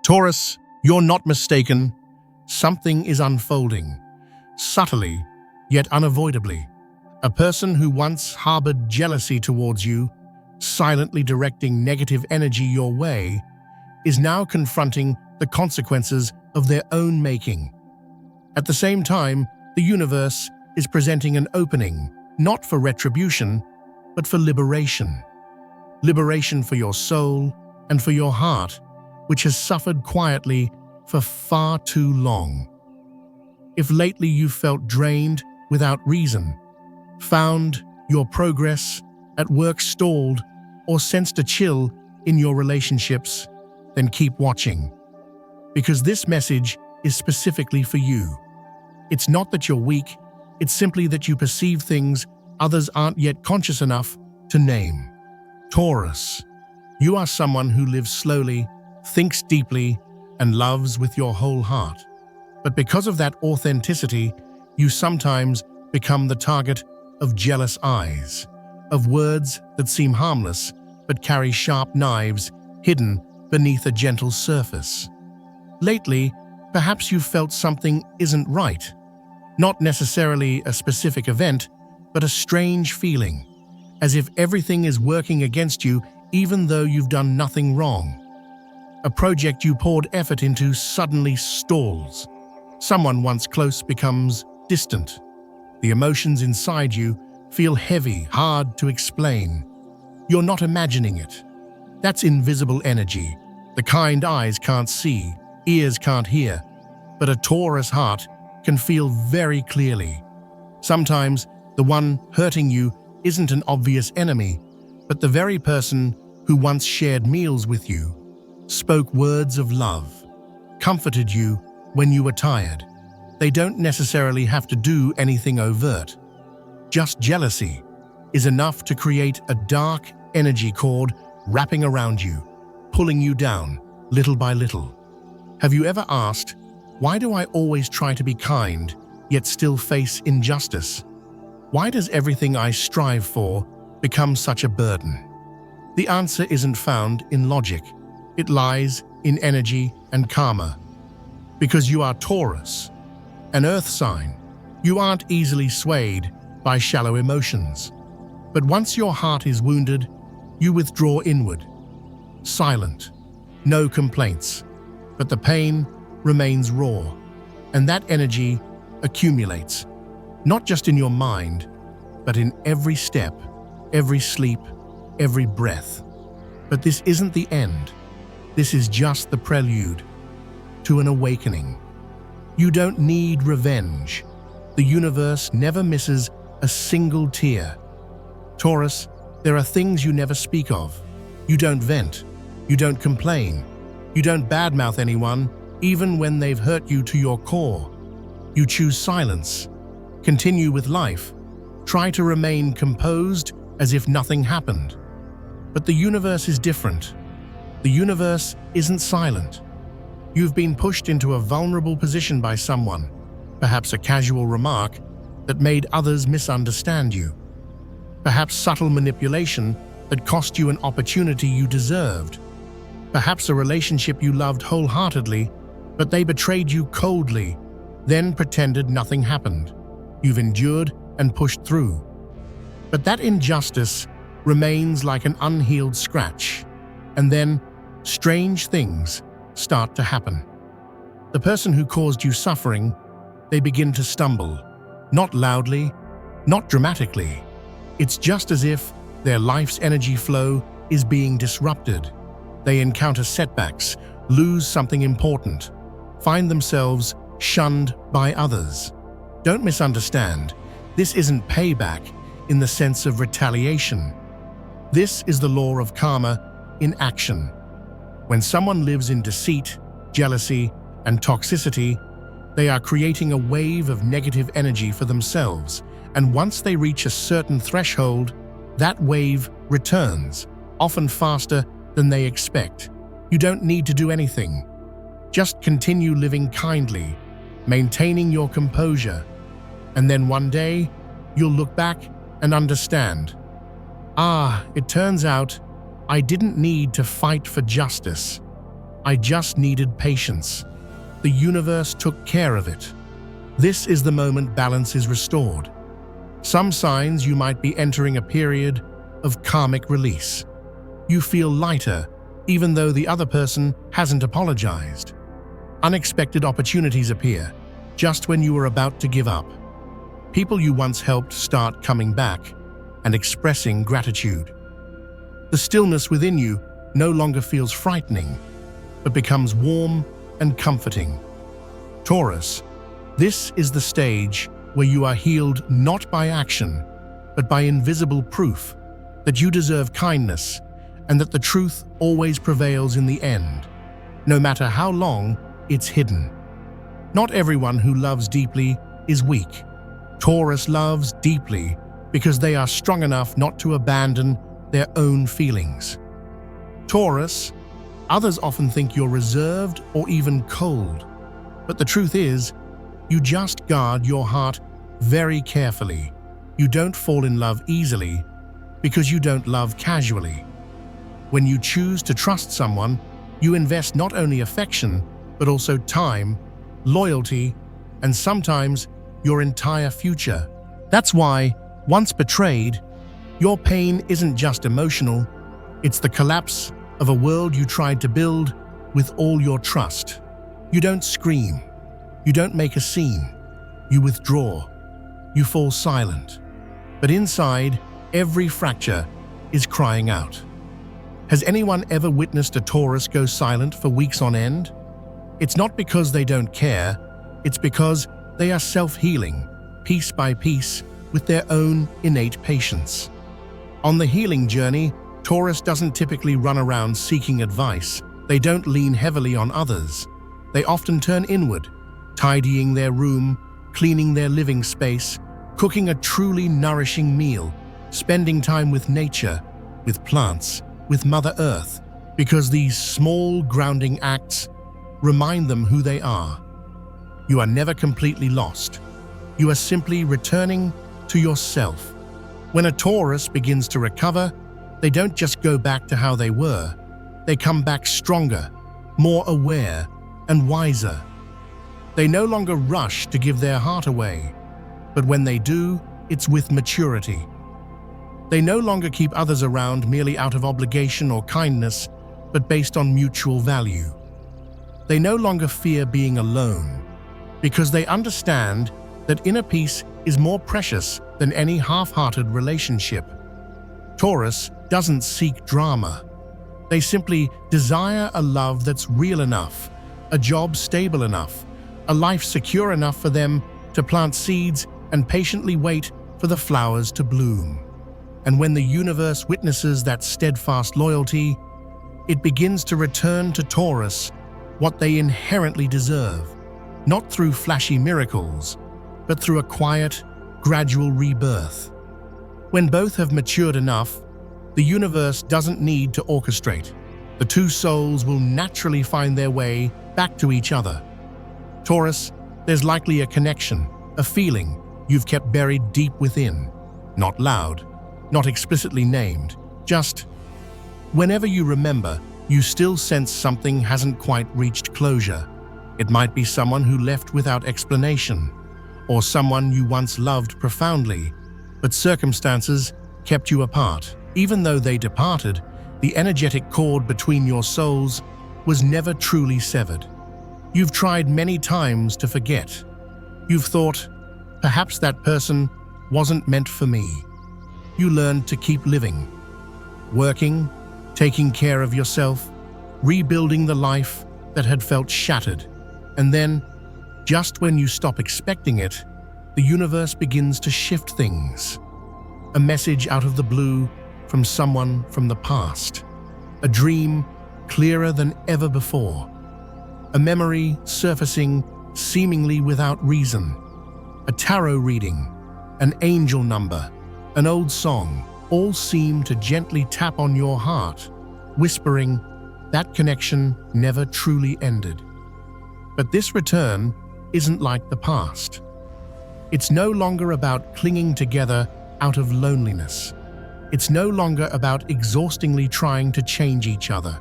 Taurus, you're not mistaken. Something is unfolding, subtly, yet unavoidably. A person who once harbored jealousy towards you, silently directing negative energy your way, is now confronting the consequences of their own making. At the same time, the universe is presenting an opening, not for retribution, but for liberation. Liberation for your soul and for your heart, which has suffered quietly for far too long. If lately you felt drained without reason, found your progress at work stalled, or sensed a chill in your relationships, then keep watching. Because this message is specifically for you. It's not that you're weak, it's simply that you perceive things others aren't yet conscious enough to name. Taurus, you are someone who lives slowly, thinks deeply, and loves with your whole heart. But because of that authenticity, you sometimes become the target of jealous eyes, of words that seem harmless but carry sharp knives hidden beneath a gentle surface. Lately, perhaps you've felt something isn't right. Not necessarily a specific event, but a strange feeling, as if everything is working against you even though you've done nothing wrong. A project you poured effort into suddenly stalls. Someone once close becomes distant. The emotions inside you feel heavy, hard to explain. You're not imagining it. That's invisible energy. The kind eyes can't see, ears can't hear, but a Taurus heart can feel very clearly. Sometimes the one hurting you isn't an obvious enemy, but the very person who once shared meals with you, spoke words of love, comforted you when you were tired. They don't necessarily have to do anything overt. Just jealousy is enough to create a dark energy cord wrapping around you, pulling you down little by little. Have you ever asked, why do I always try to be kind, yet still face injustice? Why does everything I strive for become such a burden? The answer isn't found in logic. It lies in energy and karma. Because you are Taurus, an earth sign, you aren't easily swayed by shallow emotions. But once your heart is wounded, you withdraw inward, silent, no complaints. But the pain remains raw, and that energy accumulates, not just in your mind, but in every step, every sleep, every breath. But this isn't the end. This is just the prelude to an awakening. You don't need revenge. The universe never misses a single tear. Taurus, there are things you never speak of. You don't vent. You don't complain. You don't badmouth anyone, even when they've hurt you to your core. You choose silence. Continue with life. Try to remain composed as if nothing happened. But the universe is different. The universe isn't silent. You've been pushed into a vulnerable position by someone, perhaps a casual remark that made others misunderstand you. Perhaps subtle manipulation that cost you an opportunity you deserved. Perhaps a relationship you loved wholeheartedly, but they betrayed you coldly, then pretended nothing happened. You've endured and pushed through. But that injustice remains like an unhealed scratch, and then strange things start to happen. The person who caused you suffering, they begin to stumble, not loudly, not dramatically. It's just as if their life's energy flow is being disrupted. They encounter setbacks, lose something important, find themselves shunned by others. Don't misunderstand, this isn't payback in the sense of retaliation. This is the law of karma in action. When someone lives in deceit, jealousy, and toxicity, they are creating a wave of negative energy for themselves, and once they reach a certain threshold, that wave returns, often faster than they expect. You don't need to do anything. Just continue living kindly, maintaining your composure, and then one day, you'll look back and understand. It turns out I didn't need to fight for justice. I just needed patience. The universe took care of it. This is the moment balance is restored. Some signs you might be entering a period of karmic release. You feel lighter, even though the other person hasn't apologized. Unexpected opportunities appear, just when you were about to give up. People you once helped start coming back and expressing gratitude. The stillness within you no longer feels frightening, but becomes warm and comforting. Taurus, this is the stage where you are healed not by action, but by invisible proof that you deserve kindness and that the truth always prevails in the end, no matter how long it's hidden. Not everyone who loves deeply is weak. Taurus loves deeply because they are strong enough not to abandon their own feelings. Taurus, others often think you're reserved or even cold, but the truth is, you just guard your heart very carefully. You don't fall in love easily because you don't love casually. When you choose to trust someone, you invest not only affection, but also time, loyalty, and sometimes your entire future. That's why, once betrayed, your pain isn't just emotional, it's the collapse of a world you tried to build with all your trust. You don't scream. You don't make a scene. You withdraw. You fall silent. But inside, every fracture is crying out. Has anyone ever witnessed a Taurus go silent for weeks on end? It's not because they don't care, it's because they are self-healing, piece by piece, with their own innate patience. On the healing journey, Taurus doesn't typically run around seeking advice. They don't lean heavily on others. They often turn inward, tidying their room, cleaning their living space, cooking a truly nourishing meal, spending time with nature, with plants, with Mother Earth, because these small grounding acts remind them who they are. You are never completely lost. You are simply returning to yourself. When a Taurus begins to recover, they don't just go back to how they were. They come back stronger, more aware, and wiser. They no longer rush to give their heart away, but when they do, it's with maturity. They no longer keep others around merely out of obligation or kindness, but based on mutual value. They no longer fear being alone, because they understand that inner peace is more precious than any half-hearted relationship. Taurus doesn't seek drama. They simply desire a love that's real enough, a job stable enough, a life secure enough for them to plant seeds and patiently wait for the flowers to bloom. And when the universe witnesses that steadfast loyalty, it begins to return to Taurus what they inherently deserve, not through flashy miracles, but through a quiet, gradual rebirth. When both have matured enough, the universe doesn't need to orchestrate. The two souls will naturally find their way back to each other. Taurus, there's likely a connection, a feeling you've kept buried deep within, not loud, not explicitly named, just whenever you remember, you still sense something hasn't quite reached closure. It might be someone who left without explanation, or someone you once loved profoundly, but circumstances kept you apart. Even though they departed, the energetic cord between your souls was never truly severed. You've tried many times to forget. You've thought, perhaps that person wasn't meant for me. You learned to keep living, working, taking care of yourself, rebuilding the life that had felt shattered. And then, just when you stop expecting it, the universe begins to shift things. A message out of the blue from someone from the past. A dream clearer than ever before. A memory surfacing seemingly without reason. A tarot reading, an angel number, an old song, all seem to gently tap on your heart, whispering that connection never truly ended. But this return isn't like the past. It's no longer about clinging together out of loneliness. It's no longer about exhaustingly trying to change each other.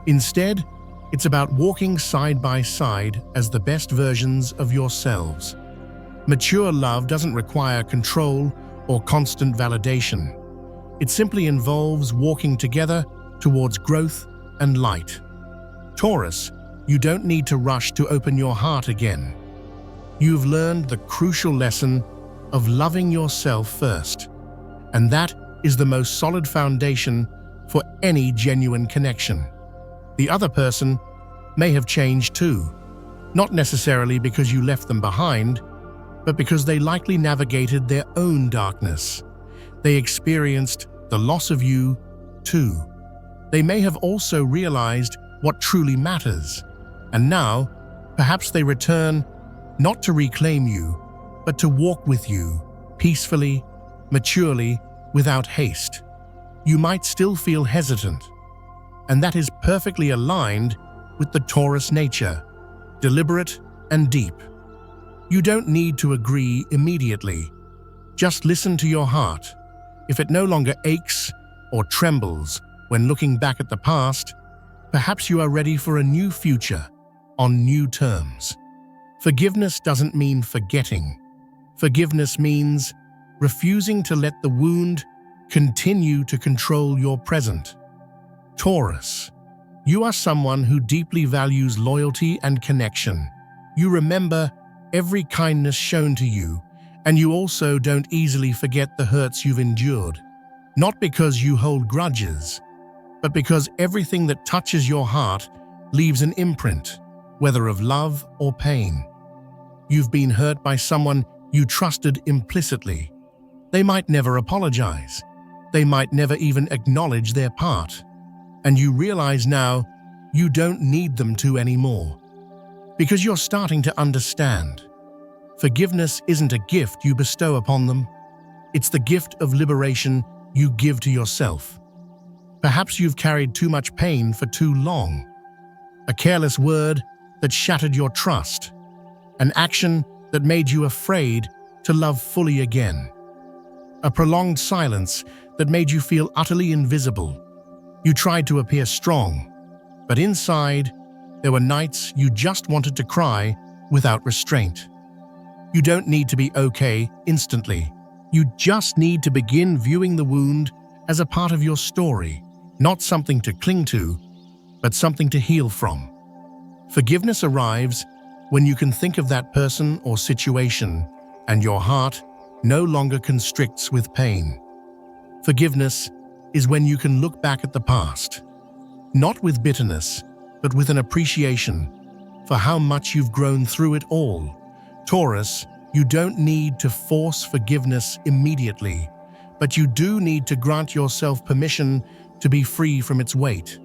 Instead, It's about walking side by side as the best versions of yourselves. Mature love doesn't require control or constant validation. It simply involves walking together towards growth and light. Taurus, you don't need to rush to open your heart again. You've learned the crucial lesson of loving yourself first, and that is the most solid foundation for any genuine connection. The other person may have changed too, not necessarily because you left them behind, but because they likely navigated their own darkness. They experienced the loss of you too. They may have also realized what truly matters, and now, perhaps they return not to reclaim you, but to walk with you, peacefully, maturely, without haste. You might still feel hesitant, and that is perfectly aligned with the Taurus nature, deliberate and deep. You don't need to agree immediately. Just listen to your heart. If it no longer aches or trembles when looking back at the past, perhaps you are ready for a new future on new terms. Forgiveness doesn't mean forgetting. Forgiveness means refusing to let the wound continue to control your present. Taurus, you are someone who deeply values loyalty and connection. You remember every kindness shown to you, and you also don't easily forget the hurts you've endured. Not because you hold grudges, but because everything that touches your heart leaves an imprint, whether of love or pain. You've been hurt by someone you trusted implicitly. They might never apologize. They might never even acknowledge their part. And you realize now you don't need them to anymore. Because you're starting to understand. Forgiveness isn't a gift you bestow upon them. It's the gift of liberation you give to yourself. Perhaps you've carried too much pain for too long. A careless word that shattered your trust. An action that made you afraid to love fully again. A prolonged silence that made you feel utterly invisible. You tried to appear strong, but inside, there were nights you just wanted to cry without restraint. You don't need to be okay instantly. You just need to begin viewing the wound as a part of your story, not something to cling to, but something to heal from. Forgiveness arrives when you can think of that person or situation, and your heart no longer constricts with pain. Forgiveness is when you can look back at the past, not with bitterness, but with an appreciation for how much you've grown through it all. Taurus, you don't need to force forgiveness immediately, but you do need to grant yourself permission to be free from its weight.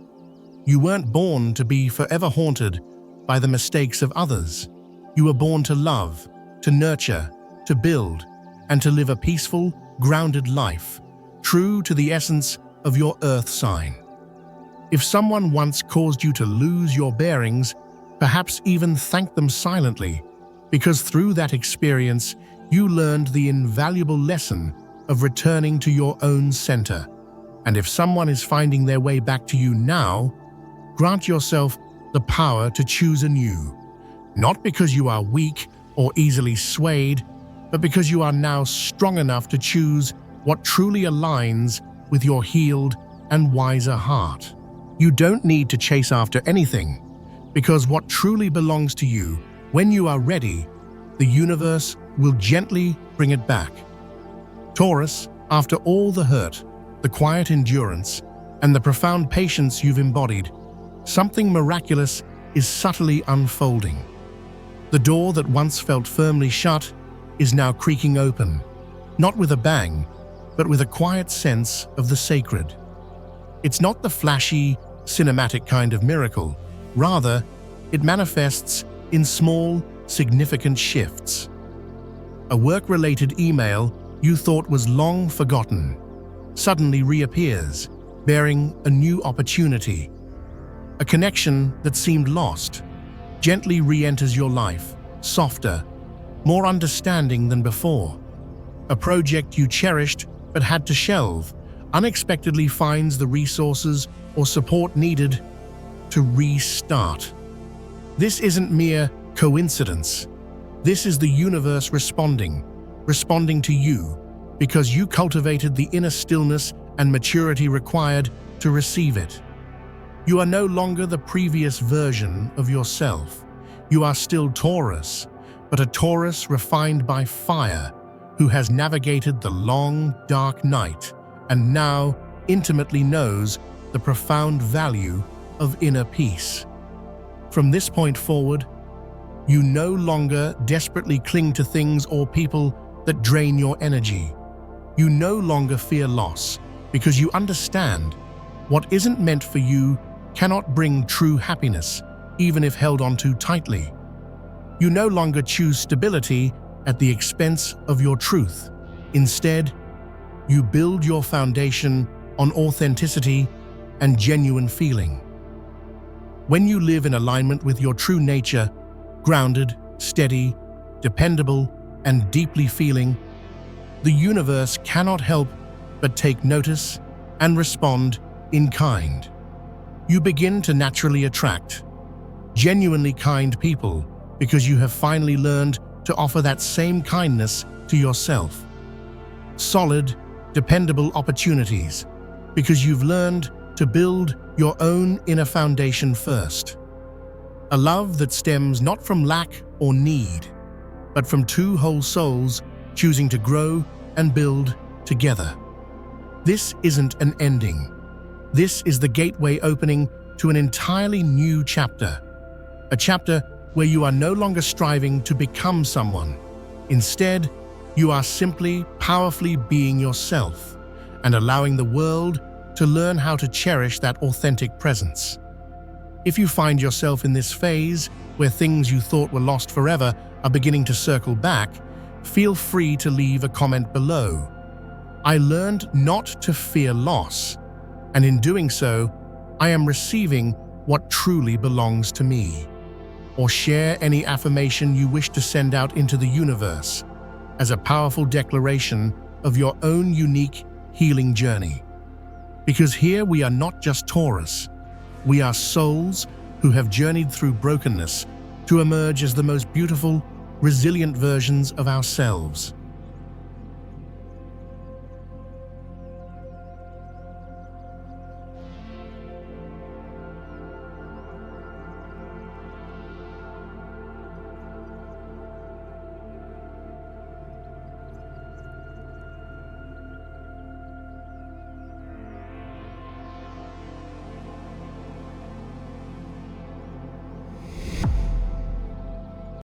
You weren't born to be forever haunted by the mistakes of others. You were born to love, to nurture, to build, and to live a peaceful, grounded life, true to the essence of your earth sign. If someone once caused you to lose your bearings, perhaps even thank them silently, because through that experience, you learned the invaluable lesson of returning to your own center. And if someone is finding their way back to you now, grant yourself the power to choose anew. Not because you are weak or easily swayed, but because you are now strong enough to choose what truly aligns with your healed and wiser heart. You don't need to chase after anything, because what truly belongs to you, when you are ready, the universe will gently bring it back. Taurus, after all the hurt, the quiet endurance, and the profound patience you've embodied, something miraculous is subtly unfolding. The door that once felt firmly shut is now creaking open, not with a bang, but with a quiet sense of the sacred. It's not the flashy, cinematic kind of miracle. Rather, it manifests in small, significant shifts. A work-related email you thought was long forgotten suddenly reappears, bearing a new opportunity. A connection that seemed lost gently re-enters your life, softer, more understanding than before. A project you cherished but had to shelve unexpectedly finds the resources or support needed to restart. This isn't mere coincidence. This is the universe responding to you, because you cultivated the inner stillness and maturity required to receive it. You are no longer the previous version of yourself. You are still Taurus, but a Taurus refined by fire, who has navigated the long, dark night and now intimately knows the profound value of inner peace. From this point forward, you no longer desperately cling to things or people that drain your energy. You no longer fear loss, because you understand what isn't meant for you cannot bring true happiness, even if held on too tightly. You no longer choose stability at the expense of your truth. Instead, you build your foundation on authenticity and genuine feeling. When you live in alignment with your true nature, grounded, steady, dependable, and deeply feeling, the universe cannot help but take notice and respond in kind. You begin to naturally attract genuinely kind people because you have finally learned to offer that same kindness to yourself. Solid, dependable opportunities because you've learned to build your own inner foundation first. A love that stems not from lack or need, but from two whole souls choosing to grow and build together. This isn't an ending. This is the gateway opening to an entirely new chapter. A chapter where you are no longer striving to become someone. Instead, you are simply powerfully being yourself and allowing the world to learn how to cherish that authentic presence. If you find yourself in this phase where things you thought were lost forever are beginning to circle back, feel free to leave a comment below. I learned not to fear loss, and in doing so, I am receiving what truly belongs to me. Or share any affirmation you wish to send out into the universe as a powerful declaration of your own unique healing journey. Because here we are not just Taurus, we are souls who have journeyed through brokenness to emerge as the most beautiful, resilient versions of ourselves.